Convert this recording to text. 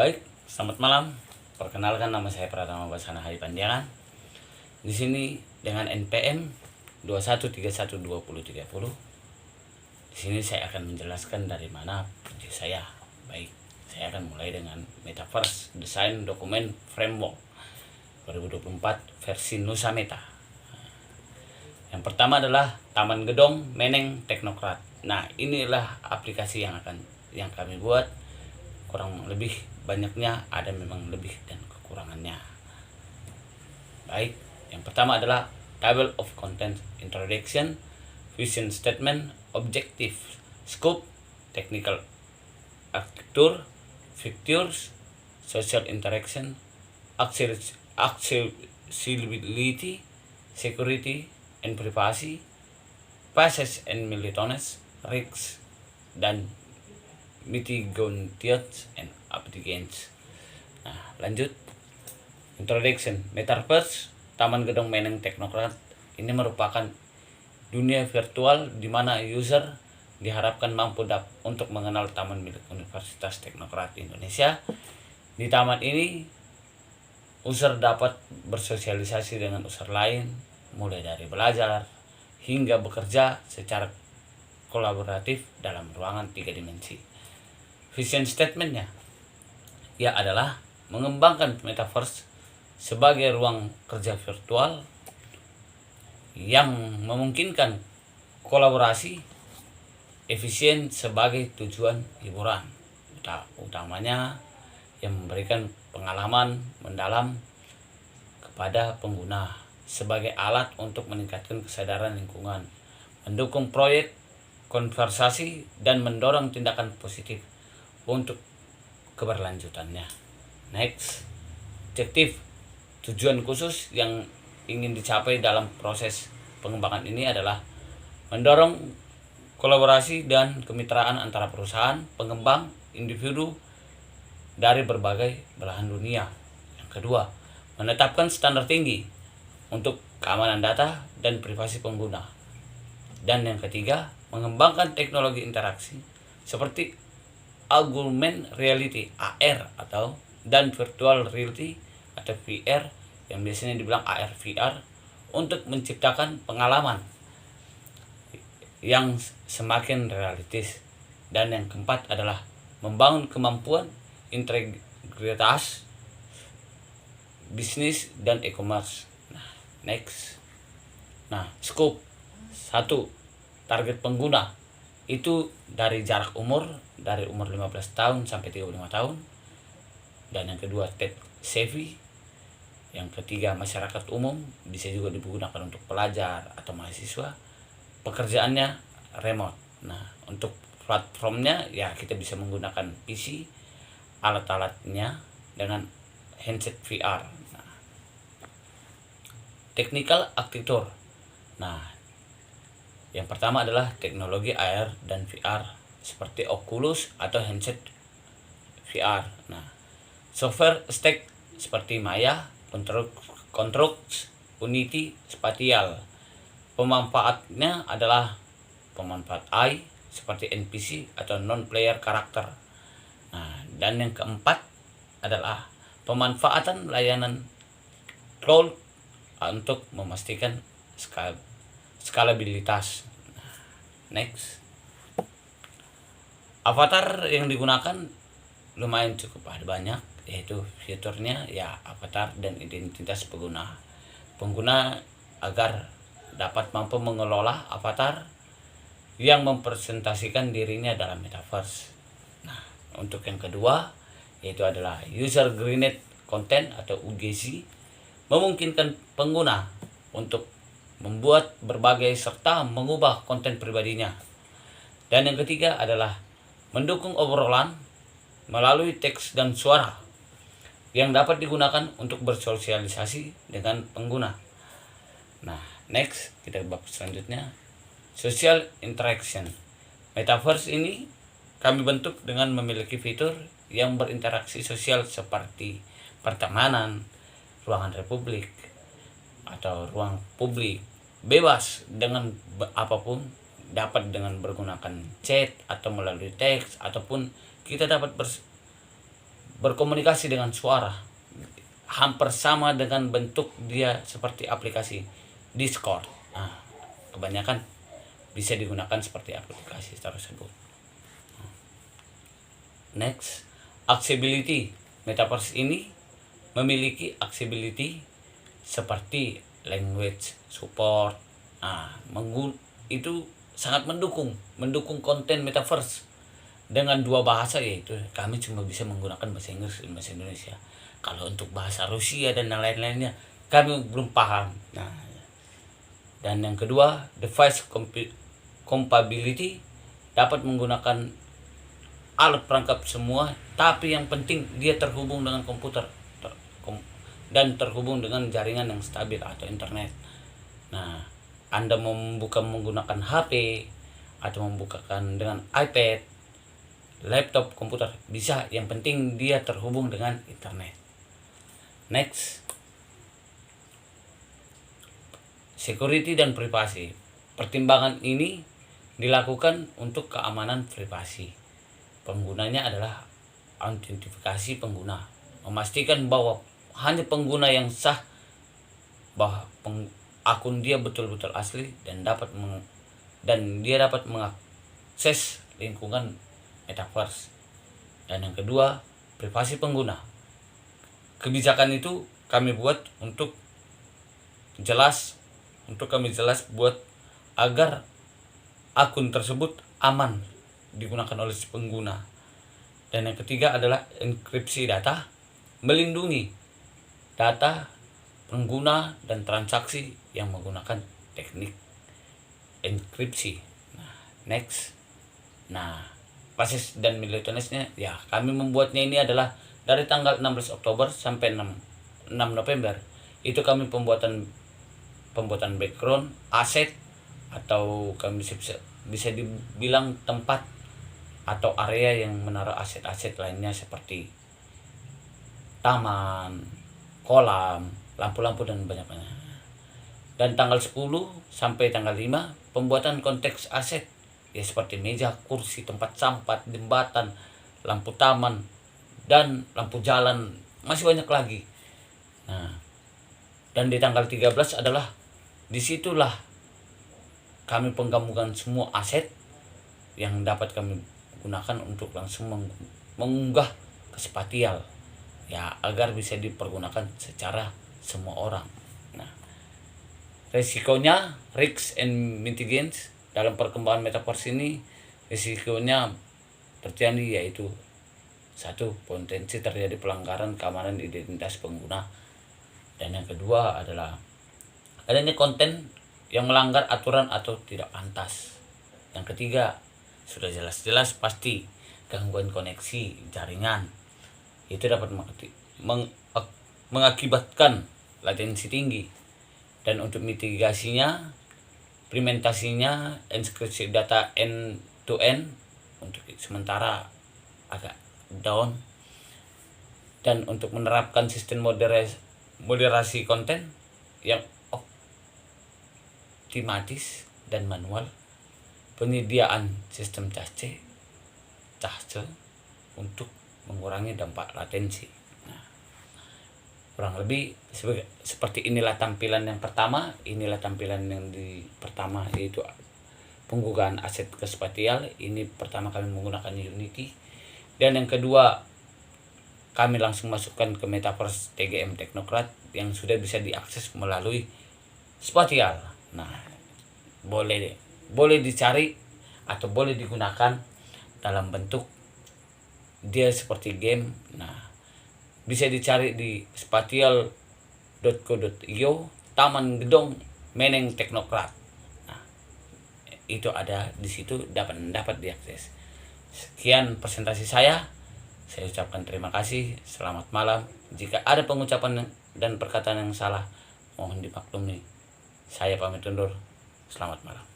Baik, selamat malam. Perkenalkan, nama saya Pratama Basana Hari Pandiangan. Di sini dengan NPM 21312030. Di sini saya akan menjelaskan dari mana project saya. Baik, saya akan mulai dengan Metaverse Design Document Framework 2024 versi Nusa Meta. Yang pertama adalah Taman Gedong Meneng Teknokrat. Nah, inilah aplikasi yang kami buat. Kurang lebih banyaknya ada memang lebih dan kekurangannya. Baik, yang pertama adalah Table of Contents Introduction, Vision Statement, Objective, Scope, Technical Architecture, Features, Social Interaction, Accessibility, Security and Privacy, Passage and Militones, Risks, dan Mitigations and Abdications. Nah, lanjut. Introduction. Metaverse Taman Gedong Meneng Teknokrat ini merupakan dunia virtual di mana user diharapkan mampu untuk mengenal taman milik Universitas Teknokrat Indonesia. Di taman ini user dapat bersosialisasi dengan user lain, mulai dari belajar hingga bekerja secara kolaboratif dalam ruangan 3 dimensi. Vision statementnya ya adalah mengembangkan Metaverse sebagai ruang kerja virtual yang memungkinkan kolaborasi efisien sebagai tujuan hiburan, utamanya yang memberikan pengalaman mendalam kepada pengguna sebagai alat untuk meningkatkan kesadaran lingkungan, mendukung proyek konversasi, dan mendorong tindakan positif untuk keberlanjutannya. Next, objektif. Tujuan khusus yang ingin dicapai dalam proses pengembangan ini adalah mendorong kolaborasi dan kemitraan antara perusahaan, pengembang, individu dari berbagai belahan dunia. Yang kedua, menetapkan standar tinggi untuk keamanan data dan privasi pengguna. Dan yang ketiga, mengembangkan teknologi interaksi seperti augmented reality (AR) dan virtual reality atau VR yang biasanya dibilang AR VR untuk menciptakan pengalaman yang semakin realistis. Dan yang keempat adalah membangun kemampuan integritas bisnis dan e-commerce. Next. Scope 1. Target pengguna itu dari jarak umur dari umur 15 tahun sampai 35 tahun. Dan yang kedua, tech savvy. Yang ketiga, masyarakat umum, bisa juga digunakan untuk pelajar atau mahasiswa. Pekerjaannya remote. Nah, untuk platformnya ya kita bisa menggunakan PC, alat-alatnya dengan handset VR. Technical architecture. Yang pertama adalah teknologi AR dan VR seperti Oculus atau handset VR. Software stack seperti Maya, Construct, Unity, Spatial. Pemanfaatnya adalah pemanfaat AI seperti NPC atau non-player karakter. Dan yang keempat adalah pemanfaatan layanan cloud untuk memastikan skalabilitas. Next. Avatar yang digunakan lumayan cukup banyak, yaitu fiturnya ya avatar dan identitas pengguna agar dapat mampu mengelola avatar yang mempresentasikan dirinya dalam metaverse. Untuk yang kedua yaitu adalah user generated content atau UGC, memungkinkan pengguna untuk membuat berbagai serta mengubah konten pribadinya. Dan yang ketiga adalah mendukung obrolan melalui teks dan suara yang dapat digunakan untuk bersosialisasi dengan pengguna. Next, kita bab selanjutnya, social interaction. Metaverse ini kami bentuk dengan memiliki fitur yang berinteraksi sosial seperti pertemanan, ruangan republik, atau ruang publik, bebas dengan apapun, dapat dengan menggunakan chat atau melalui teks, ataupun kita dapat berkomunikasi dengan suara. Hampir sama dengan bentuk dia seperti aplikasi Discord. Nah, kebanyakan bisa digunakan seperti aplikasi tersebut. Next, accessibility. Metaverse ini memiliki accessibility seperti language support. Itu sangat mendukung konten metaverse dengan 2 bahasa, yaitu kami cuma bisa menggunakan bahasa Inggris dan bahasa Indonesia. Kalau untuk bahasa Rusia dan lain-lainnya kami belum paham. Dan yang kedua, device compatibility, dapat menggunakan alat perangkat semua, tapi yang penting dia terhubung dengan komputer dan terhubung dengan jaringan yang stabil atau internet. Nah, Anda menggunakan HP atau membukakan dengan iPad, laptop, komputer bisa, yang penting dia terhubung dengan internet. Next, security dan privasi. Pertimbangan ini dilakukan untuk keamanan privasi. Penggunanya adalah autentifikasi pengguna, memastikan bahwa hanya pengguna yang sah, bahwa akun dia betul-betul asli dan dia dapat mengakses lingkungan metaverse. Dan yang kedua, privasi pengguna. Kebijakan itu kami buat untuk kami jelas buat agar akun tersebut aman digunakan oleh si pengguna. Dan yang ketiga adalah enkripsi data, melindungi data pengguna dan transaksi yang menggunakan teknik enkripsi. Next. Basis dan militansinya, ya kami membuatnya ini adalah dari tanggal 16 Oktober sampai 6 November. Itu kami pembuatan background, aset, atau kami bisa dibilang tempat atau area yang menaruh aset-aset lainnya seperti taman, kolam, lampu-lampu dan banyak-banyak. Dan tanggal 10 sampai tanggal 5 pembuatan konteks aset, ya seperti meja, kursi, tempat sampah, jembatan, lampu taman, dan lampu jalan, masih banyak lagi. Dan di tanggal 13 adalah disitulah kami penggabungan semua aset yang dapat kami gunakan untuk langsung mengunggah ke spatial, ya agar bisa dipergunakan secara semua orang. Resikonya, risks and mitigations dalam perkembangan metaverse ini, risikonya terjadi yaitu 1. Potensi terjadi pelanggaran keamanan identitas pengguna. Dan yang kedua adalah adanya konten yang melanggar aturan atau tidak pantas. Yang ketiga, sudah jelas-jelas pasti gangguan koneksi jaringan. Itu dapat mengakibatkan latensi tinggi. Dan untuk mitigasinya, implementasinya, enkripsi data end to end untuk sementara agak down. Dan untuk menerapkan sistem moderasi konten yang optimatis dan manual, penyediaan sistem cache untuk mengurangi dampak latensi. Kurang lebih seperti inilah tampilan yang pertama. Inilah tampilan yang pertama, yaitu penggunaan aset ke spatial. Ini pertama kami menggunakan Unity. Dan yang kedua, kami langsung masukkan ke Metaverse TGM Teknokrat yang sudah bisa diakses melalui spatial. Boleh dicari atau boleh digunakan dalam bentuk dia seperti game. Bisa dicari di spatial.co.io Taman Gedong Meneng Teknokrat. Itu ada di situ, dapat diakses. Sekian presentasi saya ucapkan terima kasih. Selamat malam. Jika ada pengucapan dan perkataan yang salah, mohon dimaklumi. Saya pamit undur. Selamat malam.